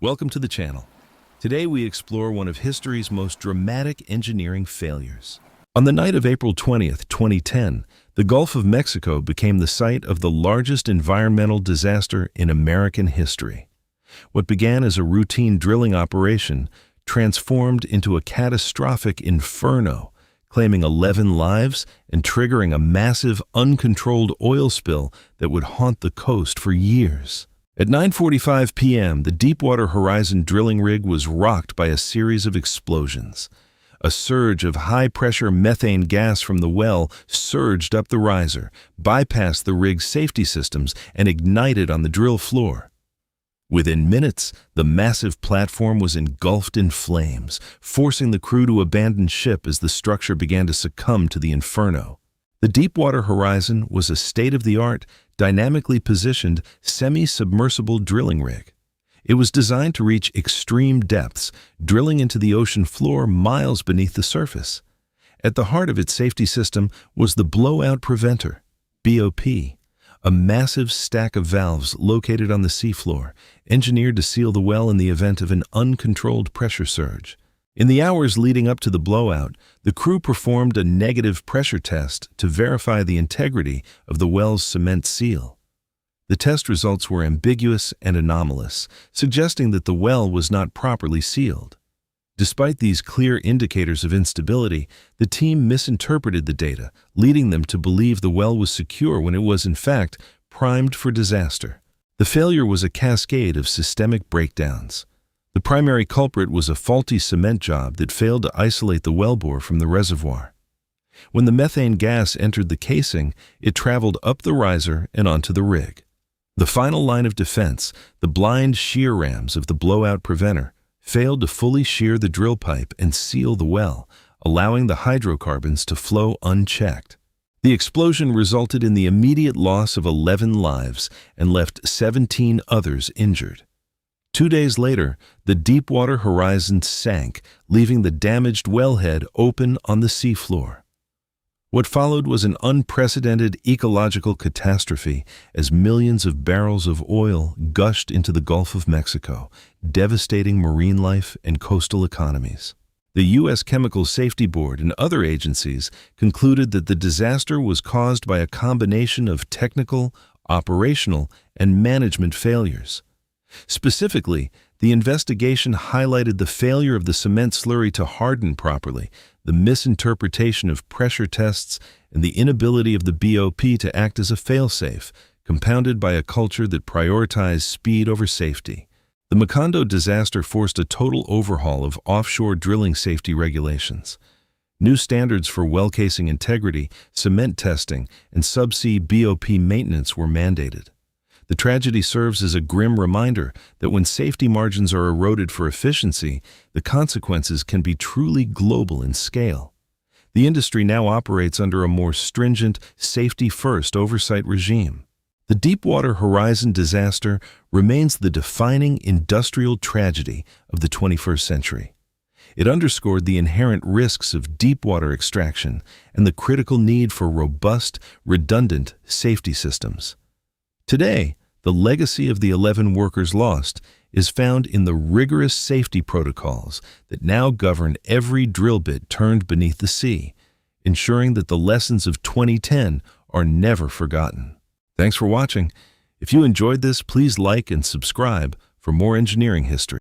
Welcome to the channel. Today we explore one of history's most dramatic engineering failures. On the night of April 20th, 2010, the Gulf of Mexico became the site of the largest environmental disaster in American history. What began as a routine drilling operation transformed into a catastrophic inferno, claiming 11 lives and triggering a massive, uncontrolled oil spill that would haunt the coast for years. At 9:45 p.m., the Deepwater Horizon drilling rig was rocked by a series of explosions. A surge of high-pressure methane gas from the well surged up the riser, bypassed the rig's safety systems, and ignited on the drill floor. Within minutes, the massive platform was engulfed in flames, forcing the crew to abandon ship as the structure began to succumb to the inferno. The Deepwater Horizon was a state-of-the-art, dynamically positioned, semi-submersible drilling rig. It was designed to reach extreme depths, drilling into the ocean floor miles beneath the surface. At the heart of its safety system was the blowout preventer, BOP, a massive stack of valves located on the seafloor, engineered to seal the well in the event of an uncontrolled pressure surge. In the hours leading up to the blowout, the crew performed a negative pressure test to verify the integrity of the well's cement seal. The test results were ambiguous and anomalous, suggesting that the well was not properly sealed. Despite these clear indicators of instability, the team misinterpreted the data, leading them to believe the well was secure when it was, in fact, primed for disaster. The failure was a cascade of systemic breakdowns. The primary culprit was a faulty cement job that failed to isolate the wellbore from the reservoir. When the methane gas entered the casing, it traveled up the riser and onto the rig. The final line of defense, the blind shear rams of the blowout preventer, failed to fully shear the drill pipe and seal the well, allowing the hydrocarbons to flow unchecked. The explosion resulted in the immediate loss of 11 lives and left 17 others injured. 2 days later, the Deepwater Horizon sank, leaving the damaged wellhead open on the seafloor. What followed was an unprecedented ecological catastrophe as millions of barrels of oil gushed into the Gulf of Mexico, devastating marine life and coastal economies. The U.S. Chemical Safety Board and other agencies concluded that the disaster was caused by a combination of technical, operational, and management failures. Specifically, the investigation highlighted the failure of the cement slurry to harden properly, the misinterpretation of pressure tests, and the inability of the BOP to act as a failsafe, compounded by a culture that prioritized speed over safety. The Macondo disaster forced a total overhaul of offshore drilling safety regulations. New standards for well casing integrity, cement testing, and subsea BOP maintenance were mandated. The tragedy serves as a grim reminder that when safety margins are eroded for efficiency, the consequences can be truly global in scale. The industry now operates under a more stringent, safety-first oversight regime. The Deepwater Horizon disaster remains the defining industrial tragedy of the 21st century. It underscored the inherent risks of deepwater extraction and the critical need for robust, redundant safety systems. Today, the legacy of the 11 workers lost is found in the rigorous safety protocols that now govern every drill bit turned beneath the sea, ensuring that the lessons of 2010 are never forgotten. Thanks for watching. If you enjoyed this, please like and subscribe for more engineering history.